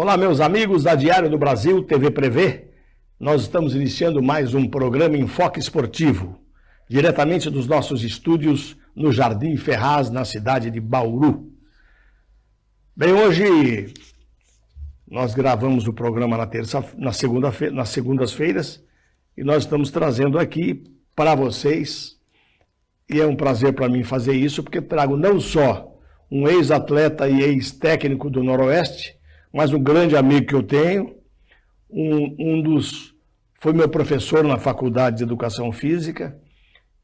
Olá, meus amigos da Diário do Brasil, TV Prevê. Nós estamos iniciando mais um programa Enfoque Esportivo, diretamente dos nossos estúdios no Jardim Ferraz, na cidade de Bauru. Bem, hoje nós gravamos o programa nas segundas-feiras e nós estamos trazendo aqui para vocês, e é um prazer para mim fazer isso, porque trago não só um ex-atleta e ex-técnico do Noroeste, mas um grande amigo que eu tenho, foi meu professor na Faculdade de Educação Física,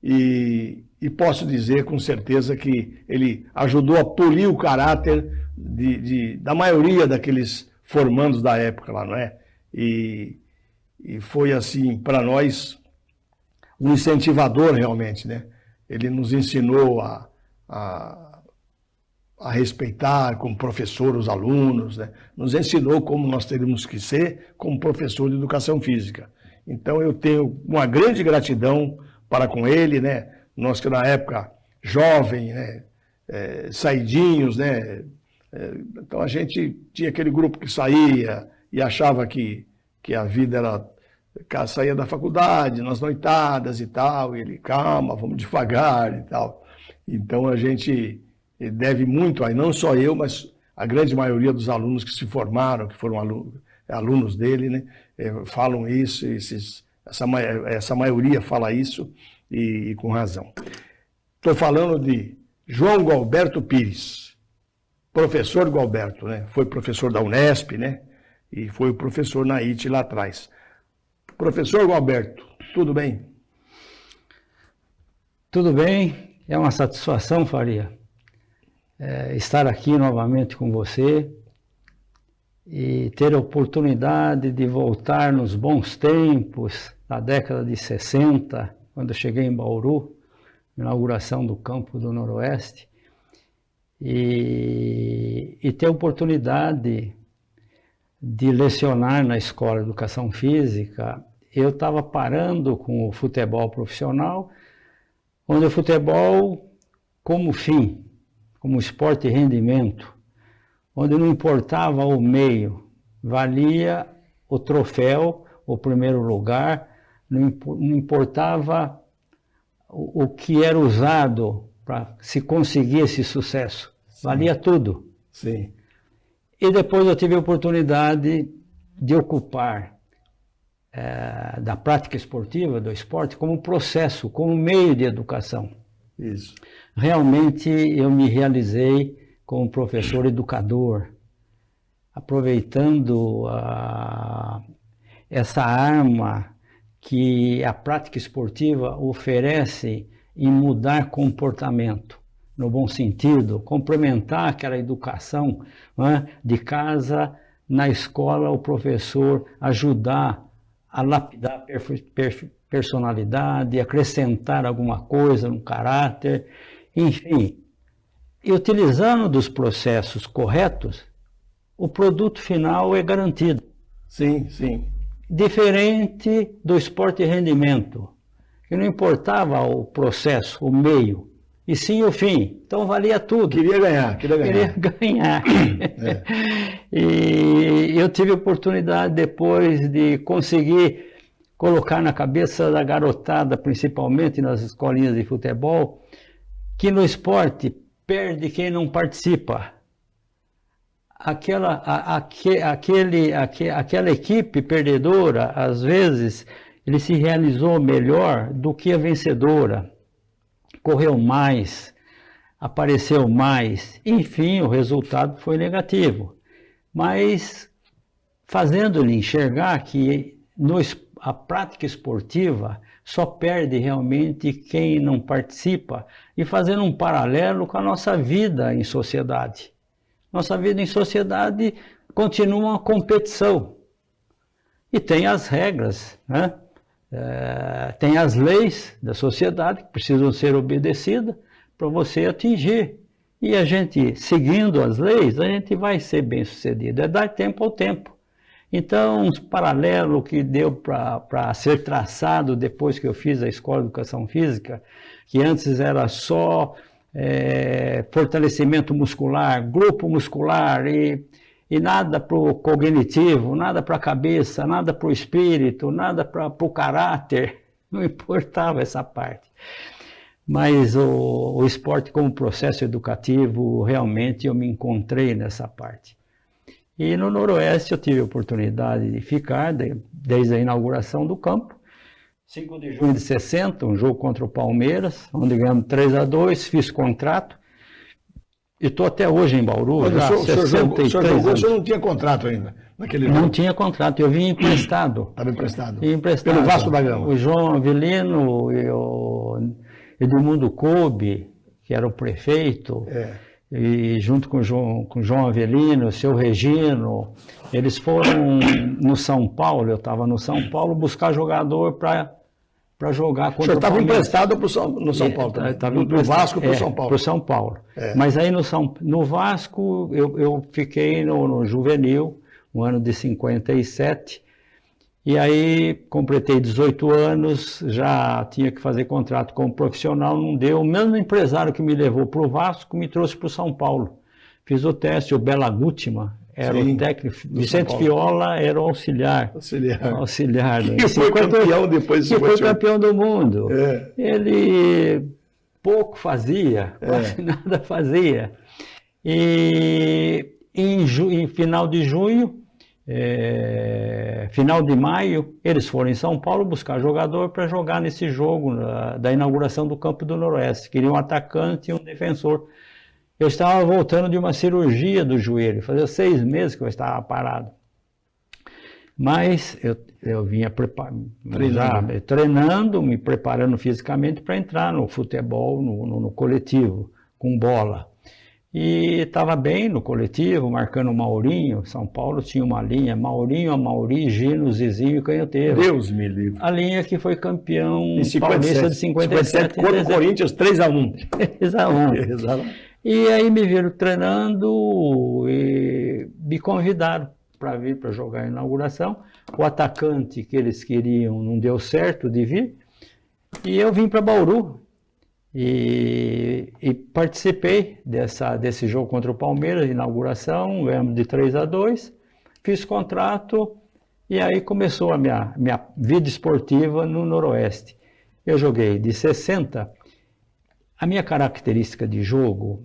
e posso dizer com certeza que ele ajudou a polir o caráter da maioria daqueles formandos da época lá, não é? E foi assim, para nós, um incentivador realmente, né? Ele nos ensinou a respeitar como professor os alunos, né? Nos ensinou como nós teríamos que ser como professor de educação física. Então eu tenho uma grande gratidão para com ele, né? Nós que na época jovem, né? Saidinhos, né? Então a gente tinha aquele grupo que saía e achava que a vida era... saía da faculdade, nas noitadas e tal, e ele, calma, vamos devagar e tal. Então a gente deve muito aí, não só eu, mas a grande maioria dos alunos que se formaram, que foram alunos dele, né, falam isso, essa maioria fala isso, e com razão. Estou falando de João Gualberto Pires, professor Gualberto, né, foi professor da Unesp, né, e foi o professor na IT lá atrás. Professor Gualberto, tudo bem? Tudo bem, é uma satisfação, Faria, estar aqui novamente com você e ter a oportunidade de voltar nos bons tempos, na década de 60, quando eu cheguei em Bauru, inauguração do campo do Noroeste, e ter a oportunidade de lecionar na Escola de Educação Física. Eu estava parando com o futebol profissional, onde o futebol como fim, como esporte e rendimento, onde não importava o meio, valia o troféu, o primeiro lugar, não importava o que era usado para se conseguir esse sucesso, valia tudo. Sim. E depois eu tive a oportunidade de ocupar da prática esportiva, do esporte, como processo, como meio de educação. Isso. Realmente eu me realizei como professor educador, aproveitando essa arma que a prática esportiva oferece em mudar comportamento, no bom sentido, complementar aquela educação, né, de casa, na escola, o professor ajudar a lapidar personalidade, acrescentar alguma coisa no caráter, enfim. E utilizando dos processos corretos, o produto final é garantido. Sim, sim. Diferente do esporte e rendimento, que não importava o processo, o meio, e sim o fim. Então valia tudo. Queria ganhar. Queria ganhar. E eu tive a oportunidade depois de conseguir colocar na cabeça da garotada, principalmente nas escolinhas de futebol, que no esporte perde quem não participa. Aquela equipe perdedora, às vezes, ele se realizou melhor do que a vencedora. Correu mais, apareceu mais, enfim, o resultado foi negativo. Mas fazendo-lhe enxergar que a prática esportiva só perde realmente quem não participa, e fazendo um paralelo com a nossa vida em sociedade. Nossa vida em sociedade continua uma competição. E tem as regras, né? Tem as leis da sociedade que precisam ser obedecidas para você atingir. E a gente, seguindo as leis, a gente vai ser bem sucedido. É dar tempo ao tempo. Então, um paralelo que deu para ser traçado depois que eu fiz a Escola de Educação Física, que antes era só fortalecimento muscular, grupo muscular, e e nada para o cognitivo, nada para a cabeça, nada para o espírito, nada para o caráter, não importava essa parte. Mas o esporte como processo educativo, realmente eu me encontrei nessa parte. E no Noroeste eu tive a oportunidade de ficar desde a inauguração do campo. 5 de junho de 60, um jogo contra o Palmeiras, onde ganhamos 3-2, fiz contrato. E estou até hoje em Bauru, quando já 63 anos. O senhor não tinha contrato ainda, naquele jogo? Não tinha contrato, eu vim emprestado. Estava emprestado? Emprestado. Pelo Vasco da Gama? O João Avelino e o Edmundo Kobe, que era o prefeito, e junto com o João Avelino, o seu Regino, eles foram no São Paulo, eu estava no São Paulo, buscar jogador para jogar contra o Palmeiras. O senhor estava emprestado no São Paulo também? Do Vasco para o São Paulo? Para o São Paulo. Mas aí no Vasco eu fiquei no Juvenil, no ano de 57, e aí completei 18 anos, já tinha que fazer contrato como profissional, não deu. O mesmo empresário que me levou para o Vasco me trouxe para o São Paulo. Fiz o teste, o Bela Gutmann era o técnico, Vicente Fiola era o auxiliar. Auxiliar. Que foi campeão depois de 58. Que foi campeão do mundo. Ele pouco fazia, quase nada fazia. E em final de junho, final de maio, eles foram em São Paulo buscar jogador para jogar nesse jogo da inauguração do Campo do Noroeste. Queriam um atacante e um defensor. Eu estava voltando de uma cirurgia do joelho, fazia 6 meses que eu estava parado. Mas eu vinha treinando, me preparando fisicamente para entrar no futebol, no coletivo, com bola. E estava bem no coletivo, marcando o Maurinho. São Paulo tinha uma linha, Maurinho, Amauri, Gino, Zizinho e Canhoteiro. Deus me livre. A linha que foi campeão paulista de 57 contra o Corinthians, 3-1. 3-1. Exato. E aí me viram treinando e me convidaram para vir para jogar a inauguração. O atacante que eles queriam não deu certo de vir. E eu vim para Bauru. E participei desse jogo contra o Palmeiras, inauguração, ganhamos de 3-2, fiz contrato e aí começou a minha vida esportiva no Noroeste. Eu joguei de 60, a minha característica de jogo,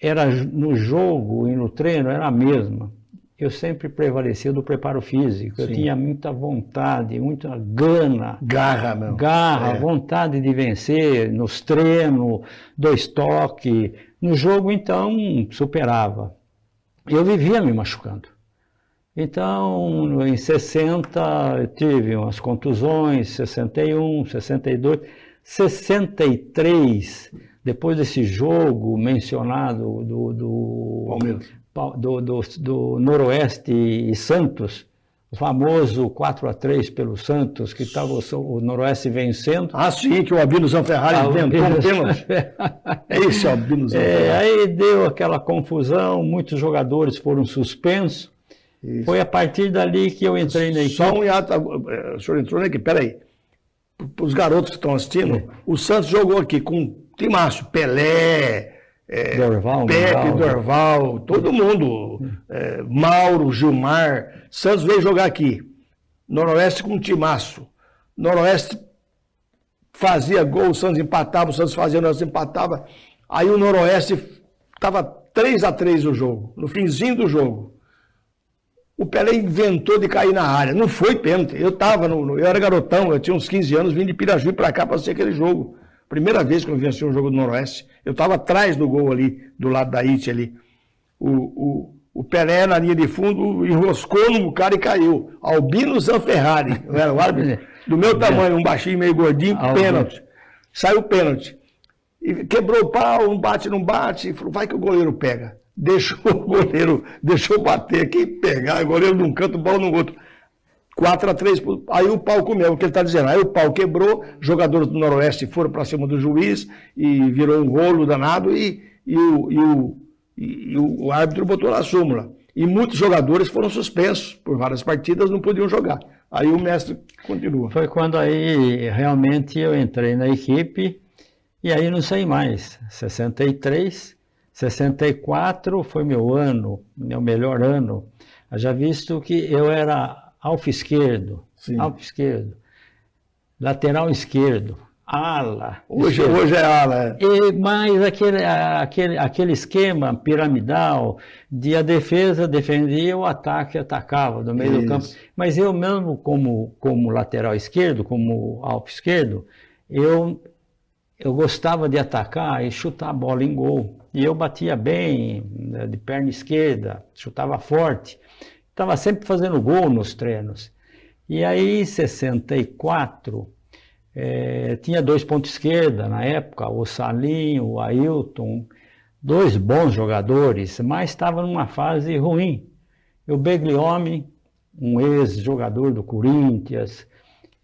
era no jogo e no treino era a mesma. Eu sempre prevalecia do preparo físico. Sim. Eu tinha muita vontade, muita gana. Garra, meu. Garra, vontade de vencer nos treinos, 2 toques. No jogo, então, superava. Eu vivia me machucando. Então, em 60, eu tive umas contusões, 61, 62, 63, depois desse jogo mencionado do Palmeiras. Do Noroeste e Santos, o famoso 4-3 pelo Santos, que estava o Noroeste vencendo. Ah, sim, que o Albino Zanferrari inventou um pênalti. É isso, Albino Zanferrari. Aí deu aquela confusão, muitos jogadores foram suspensos. Isso. Foi a partir dali que eu entrei na equipe. Só um hiato, o senhor entrou na equipe, peraí. Para os garotos que estão assistindo, o Santos jogou aqui com Timácio, Pelé, Dorval, Pepe, Dorval, todo mundo, Mauro, Gilmar. Santos veio jogar aqui. Noroeste com Timácio. Noroeste fazia gol, o Santos empatava, o Santos fazia, o Noroeste empatava. Aí o Noroeste estava 3-3 o jogo, no finzinho do jogo. O Pelé inventou de cair na área. Não foi pênalti. Eu era garotão, eu tinha uns 15 anos, vim de Pirajuí para cá para assistir aquele jogo. Primeira vez que eu vi assistir um jogo do Noroeste. Eu estava atrás do gol ali, do lado da IT ali. O Pelé na linha de fundo enroscou no cara e caiu. Albino Zanferrari, não era o árbitro? Do meu tamanho, um baixinho meio gordinho, pênalti. Saiu pênalti. E quebrou o pau, não bate. E falou, vai que o goleiro pega. Deixou o goleiro, bater aqui e pegar. O goleiro num canto, bola no outro. 4-3, aí o pau comeu, o que ele está dizendo. Aí o pau quebrou, jogadores do Noroeste foram para cima do juiz e virou um rolo danado e o árbitro botou na súmula. E muitos jogadores foram suspensos por várias partidas, não podiam jogar. Aí o mestre continua. Foi quando aí realmente eu entrei na equipe e aí não saí mais. 63, 64 foi meu melhor ano. Já visto que eu era alvo esquerdo, lateral esquerdo, ala. Hoje é ala. Mas aquele esquema piramidal de a defesa defendia, o ataque atacava do meio do campo. Mas eu mesmo como lateral esquerdo, como alvo esquerdo, eu gostava de atacar e chutar a bola em gol. E eu batia bem, de perna esquerda, chutava forte. Estava sempre fazendo gol nos treinos. E aí, em 64, tinha 2 pontos esquerda na época, o Salinho, o Ailton, 2 bons jogadores, mas estava numa fase ruim. E o Begliome, um ex-jogador do Corinthians,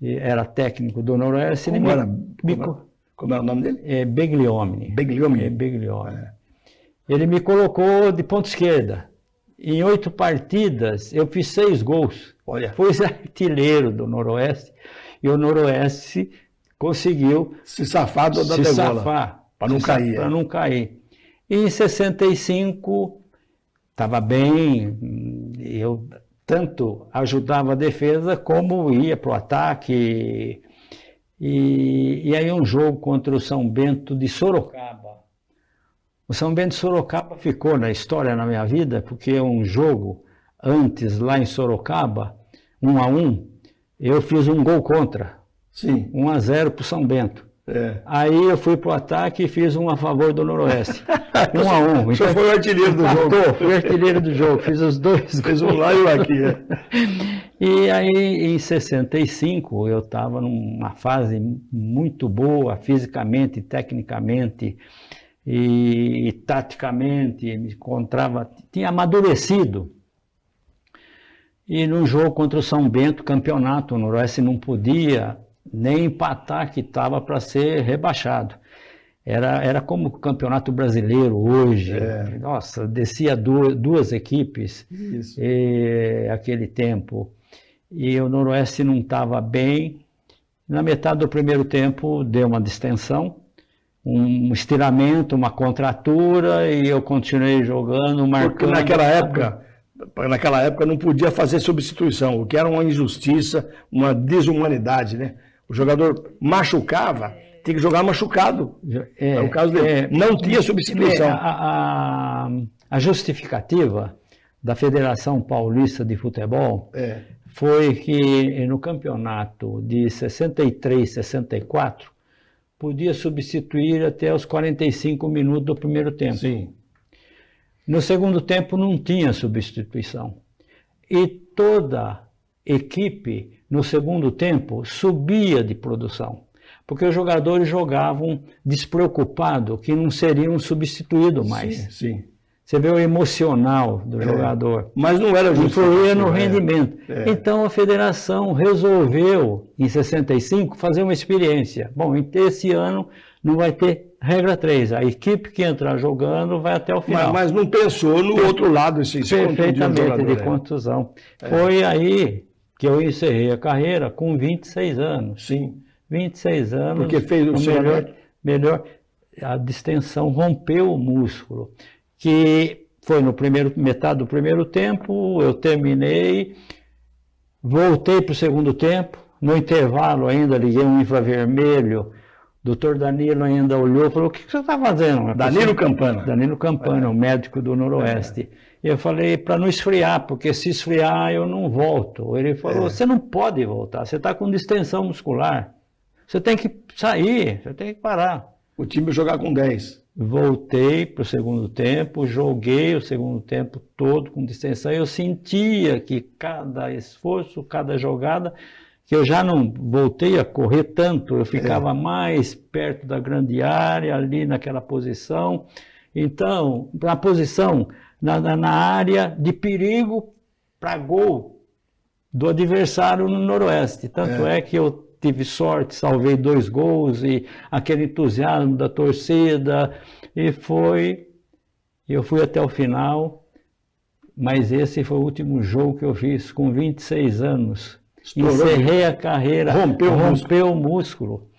era técnico do Noroeste. Como era o nome dele? Begliome. Begliome. Begliome. Ele me colocou de ponta esquerda. Em 8 partidas, eu fiz 6 gols. Olha. Fui artilheiro do Noroeste. E o Noroeste conseguiu se safar da degola. Para não cair. E em 65, estava bem. Eu tanto ajudava a defesa, como ia para o ataque. E aí um jogo contra o São Bento de Sorocaba. O São Bento de Sorocaba ficou na história na minha vida, porque um jogo antes, lá em Sorocaba, 1-1, eu fiz um gol contra. Sim. 1-0 para o São Bento. Aí eu fui para o ataque e fiz um a favor do Noroeste. 1-1. Você foi o artilheiro do jogo. Fui artilheiro do jogo, fiz os 2. Fez um lá e um aqui. E aí, em 65, eu estava numa fase muito boa, fisicamente, tecnicamente e taticamente, me encontrava, tinha amadurecido. E num jogo contra o São Bento, campeonato, o Noroeste não podia nem empatar, que estava para ser rebaixado. Era como o Campeonato Brasileiro hoje. Nossa, descia duas equipes aquele tempo. E o Noroeste não estava bem. Na metade do primeiro tempo deu uma distensão, um estiramento, uma contratura, e eu continuei jogando, marcando. Porque naquela época não podia fazer substituição, o que era uma injustiça, uma desumanidade, né? O jogador machucava, tinha que jogar machucado. É o caso dele. Não tinha substituição. A justificativa da Federação Paulista de Futebol foi que no campeonato de 63, 64, podia substituir até os 45 minutos do primeiro tempo. Sim. No segundo tempo não tinha substituição. E toda equipe, no segundo tempo, subia de produção. Porque os jogadores jogavam despreocupados, que não seriam substituídos mais. Sim. Você vê o emocional do jogador. Mas não era justo. Influía no rendimento. Então a federação resolveu, em 65, fazer uma experiência. Bom, esse ano não vai ter regra 3. A equipe que entrar jogando vai até o final. Mas não pensou no outro lado, esse perfeitamente, de contusão. Foi aí que eu encerrei a carreira com 26 anos. Sim. 26 anos. Porque fez o melhor. A distensão rompeu o músculo. Que foi metade do primeiro tempo, eu terminei, voltei para o segundo tempo, no intervalo ainda liguei um infravermelho, o doutor Danilo ainda olhou e falou: o que você está fazendo? Danilo Campana. Danilo Campana, o médico do Noroeste. E eu falei: para não esfriar, porque se esfriar eu não volto. Ele falou: você não pode voltar, você está com distensão muscular, você tem que sair, você tem que parar. O time jogar com 10. Voltei para o segundo tempo, joguei o segundo tempo todo com distensão. Eu sentia que cada esforço, cada jogada, que eu já não voltei a correr tanto, eu ficava mais perto da grande área, ali naquela posição. Então, na posição, na área de perigo para gol do adversário no Noroeste. Tanto é que eu tive sorte, salvei 2 gols e aquele entusiasmo da torcida, e eu fui até o final, mas esse foi o último jogo que eu fiz com 26 anos. Encerrei a carreira, rompeu o músculo.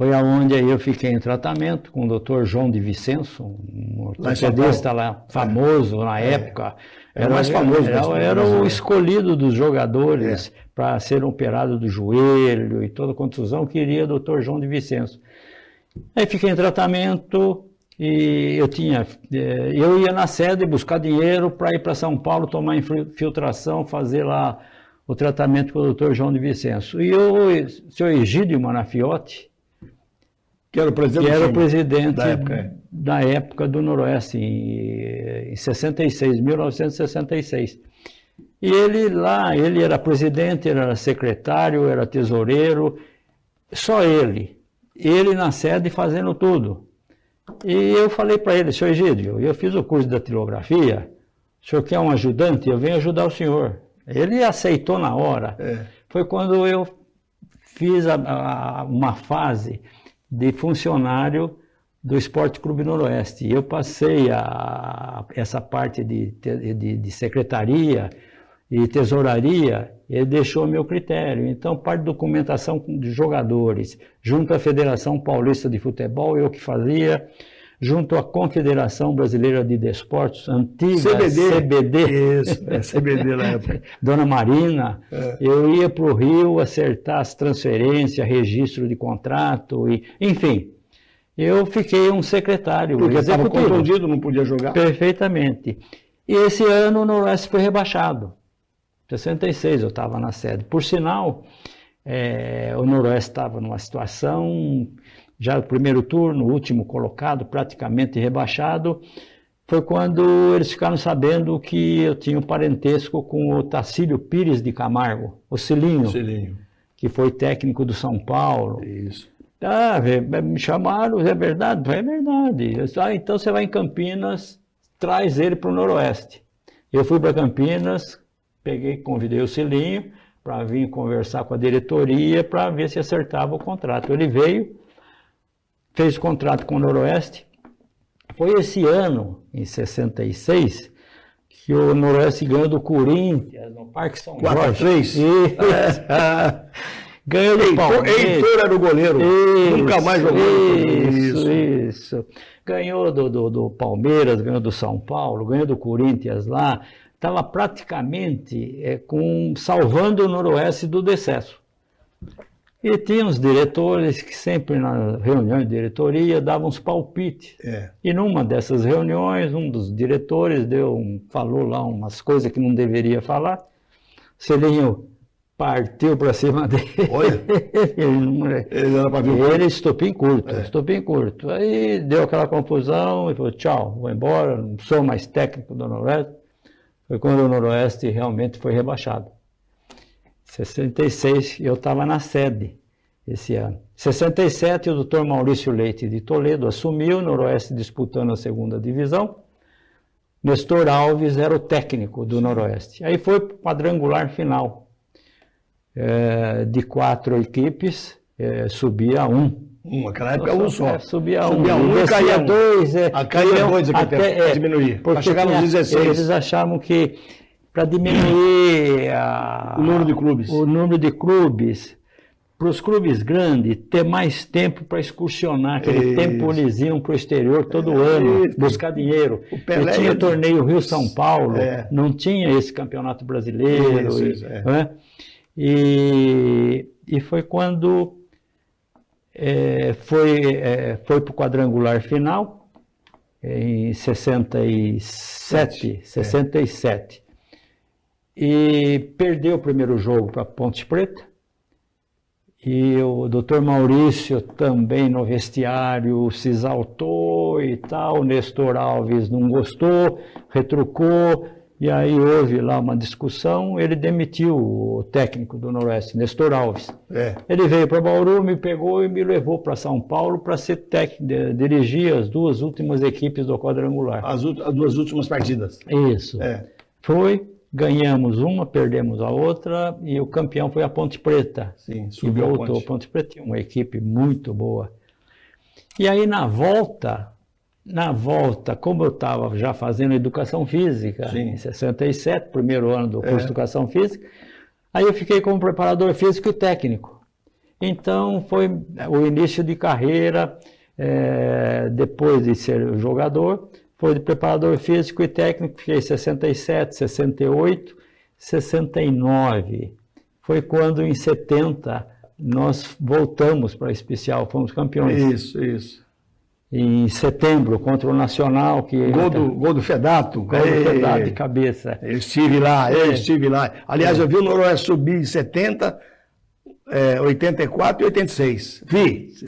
Foi aonde aí eu fiquei em tratamento com o Dr. João de Vicenço, um ortopedista lá famoso na época. Era o mais famoso. Era o escolhido dos jogadores para ser operado do joelho e toda contusão, queria o Dr. João de Vicenço. Aí fiquei em tratamento e eu ia na sede buscar dinheiro para ir para São Paulo, tomar infiltração, fazer lá o tratamento com o Dr. João de Vicenço. E o senhor Egídio Manafiotti, que era o presidente da época do Noroeste, em 1966. E ele era presidente, era secretário, era tesoureiro, só ele na sede fazendo tudo. E eu falei para ele, senhor Egídio, eu fiz o curso de datilografia, o senhor quer um ajudante? Eu venho ajudar o senhor. Ele aceitou na hora. Foi quando eu fiz uma fase de funcionário do Esporte Clube Noroeste. Eu passei essa parte de secretaria e tesouraria, ele deixou a meu critério. Então, parte de documentação de jogadores, junto à Federação Paulista de Futebol, eu que fazia, junto à Confederação Brasileira de Desportos, antiga CBD. Isso, CBD na época. Dona Marina, eu ia para o Rio acertar as transferências, registro de contrato, enfim. Eu fiquei um secretário. Porque estava contundido, não podia jogar. Perfeitamente. E esse ano o Noroeste foi rebaixado. 66 eu estava na sede. Por sinal, o Noroeste estava numa situação, já no primeiro turno, o último colocado, praticamente rebaixado, foi quando eles ficaram sabendo que eu tinha um parentesco com o Tacílio Pires de Camargo, o Cilinho, que foi técnico do São Paulo. Isso. Me chamaram, é verdade? É verdade. Então você vai em Campinas, traz ele para o Noroeste. Eu fui para Campinas, convidei o Cilinho para vir conversar com a diretoria para ver se acertava o contrato. Ele veio, fez o contrato com o Noroeste. Foi esse ano, em 66, que o Noroeste ganhou do Corinthians, no Parque São Jorge. 4-3? Ganhou do Palmeiras. Heitor era o goleiro. Nunca mais jogou. Isso. Ganhou do Palmeiras, ganhou do São Paulo, ganhou do Corinthians lá. Estava praticamente salvando o Noroeste do decesso. E tinha uns diretores que sempre na reunião de diretoria davam uns palpites. E numa dessas reuniões, um dos diretores falou lá umas coisas que não deveria falar. Celinho partiu para cima dele. Olha, ele estopim curto. Aí deu aquela confusão e falou, tchau, vou embora, não sou mais técnico do Noroeste. Foi quando o Noroeste realmente foi rebaixado. 66, eu estava na sede esse ano. 67, o Dr. Maurício Leite de Toledo assumiu, o Noroeste disputando a segunda divisão. Nestor Alves era o técnico do Noroeste. Aí foi para o quadrangular final. De 4 equipes, subia 1. Naquela época um só. Subia um e caía 2. Caía 2 até diminuir. Para chegar nos 16. Eles achavam que para diminuir o número de clubes, para os clubes grandes ter mais tempo para excursionar, aquele tempo eles iam para o exterior todo ano, buscar dinheiro. Tinha o torneio Rio-São Paulo, não tinha esse campeonato brasileiro. E foi quando foi para o quadrangular final, em 67. E perdeu o primeiro jogo para Ponte Preta. E o Dr. Maurício também no vestiário se exaltou e tal. O Nestor Alves não gostou, retrucou. E aí houve lá uma discussão, ele demitiu o técnico do Noroeste, Nestor Alves. Ele veio para Bauru, me pegou e me levou para São Paulo para ser técnico, dirigir as 2 últimas equipes do quadrangular. As 2 últimas partidas. Isso. Ganhamos uma, perdemos a outra, e o campeão foi a Ponte Preta. Sim, subiu a Ponte Preta, tinha uma equipe muito boa. E aí na volta, como eu estava já fazendo educação física, em 67, primeiro ano do curso de educação física, aí eu fiquei como preparador físico e técnico. Então, foi o início de carreira, depois de ser jogador, foi de preparador físico e técnico, fiquei 67, 68, 69. Foi quando, em 70, nós voltamos para a Especial, fomos campeões. Isso. Em setembro, contra o Nacional. Gol do Fedato. Gol do Fedato de cabeça. Eu estive lá. Aliás, eu vi o Noroeste subir em 70, 84 e 86.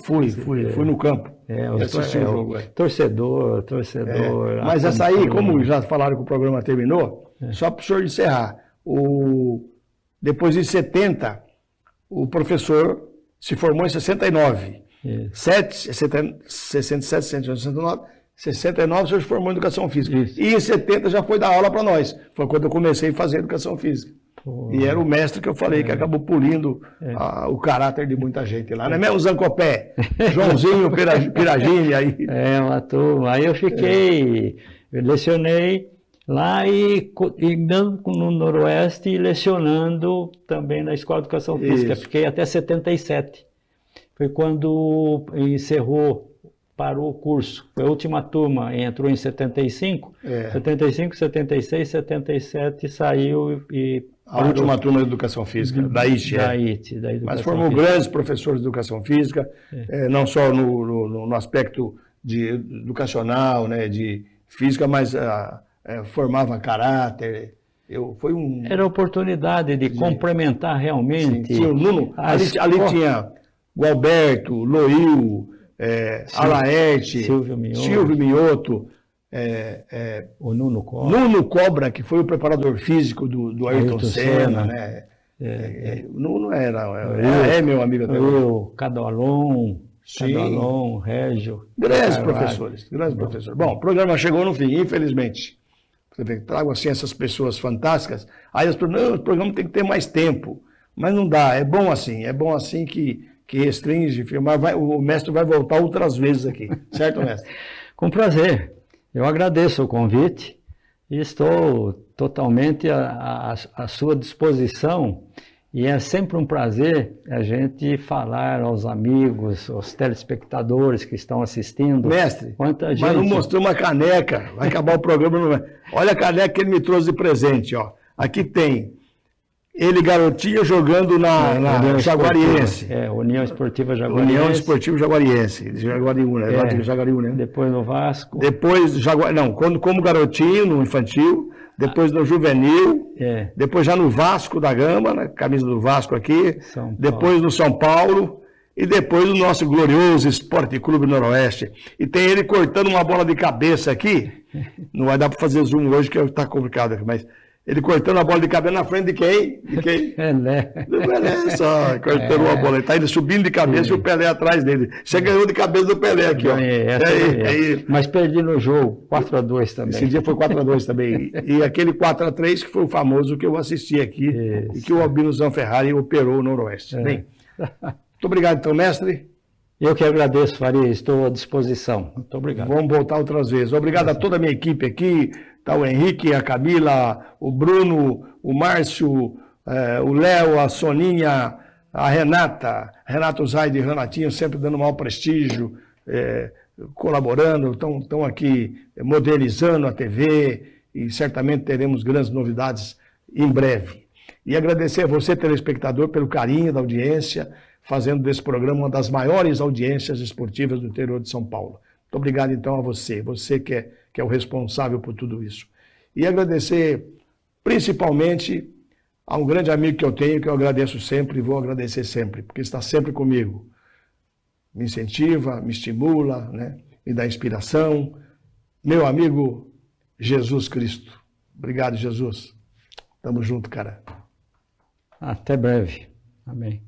Fui no campo. Assisti o jogo. Torcedor. Mas essa aí, como já falaram que o programa terminou, só para o senhor encerrar. Depois de 70, o professor se formou em 69. 67, 69, 69 o senhor se formou em Educação Física. Isso. E em 70 já foi dar aula para nós. Foi quando eu comecei a fazer Educação Física. E era o mestre que eu falei, que acabou polindo o caráter de muita gente lá. Não é mesmo, Zancopé? Joãozinho, Piragini aí. Uma turma. Aí eu fiquei, eu lecionei lá e mesmo no Noroeste, lecionando também na Escola de Educação Física. Isso. Fiquei até 77. Foi quando parou o curso. Foi a última turma, entrou em 75. 75, 76, 77 saiu e a última turma de Educação Física, da IT. Da Educação Mas formou Física. Grandes professores de Educação Física, não só no aspecto educacional, né, de física, mas formava caráter. Era a oportunidade de complementar realmente. Sim, tinha o Nuno, ali tinha o Alberto, Loil, Alaerte, Silvio Mioto, o Nuno Cobra. Nuno Cobra, que foi o preparador físico do Ayrton Senna, né? O Nuno é meu amigo até hoje. Eu, Cadolon, Régio. Grandes professores. Bom, o programa chegou no fim, infelizmente. Você vê, trago assim essas pessoas fantásticas. Aí as pessoas, não, o programa tem que ter mais tempo. Mas não dá, é bom assim que restringe, filmar, o mestre vai voltar outras vezes aqui, certo, mestre? Com prazer, eu agradeço o convite e estou totalmente à sua disposição e é sempre um prazer a gente falar aos amigos, aos telespectadores que estão assistindo. Mestre, mas não mostrou uma caneca, vai acabar o programa, olha a caneca que ele me trouxe de presente, ó. Aqui tem ele garotinho jogando na Jaguariense. União Esportiva Jaguariense. União Esportiva Jaguariense, de Jaguariúna, de Jaguariúna, né? Depois no Vasco. Depois, como garotinho, no infantil, depois no juvenil, depois já no Vasco da Gama, na camisa do Vasco aqui, depois no São Paulo e depois no nosso glorioso Esporte Clube Noroeste. E tem ele cortando uma bola de cabeça aqui, não vai dar para fazer zoom hoje que está complicado aqui, mas... Ele cortando a bola de cabeça na frente de quem? Pelé. Do Pelé só, cortando uma bola. Ele está indo subindo de cabeça e o Pelé atrás dele. Você ganhou de cabeça do Pelé aqui, ó. Mas perdi no jogo, 4-2 também. Esse dia foi 4-2 também. E aquele 4-3 que foi o famoso que eu assisti aqui e que o Albino Zanferrari operou no Noroeste. Bem, muito obrigado então, mestre. Eu que agradeço, Faria, estou à disposição. Muito obrigado. Vamos voltar outras vezes. Obrigado a toda a minha equipe aqui, tá o Henrique, a Camila, o Bruno, o Márcio, o Léo, a Soninha, a Renata, Renato Zaide e Renatinho, sempre dando maior prestígio, colaborando, estão aqui modernizando a TV e certamente teremos grandes novidades em breve. E agradecer a você, telespectador, pelo carinho da audiência, fazendo desse programa uma das maiores audiências esportivas do interior de São Paulo. Muito obrigado, então, a você que é o responsável por tudo isso. E agradecer, principalmente, a um grande amigo que eu tenho, que eu agradeço sempre e vou agradecer sempre, porque está sempre comigo. Me incentiva, me estimula, né? Me dá inspiração. Meu amigo Jesus Cristo. Obrigado, Jesus. Tamo junto, cara. Até breve. Amém.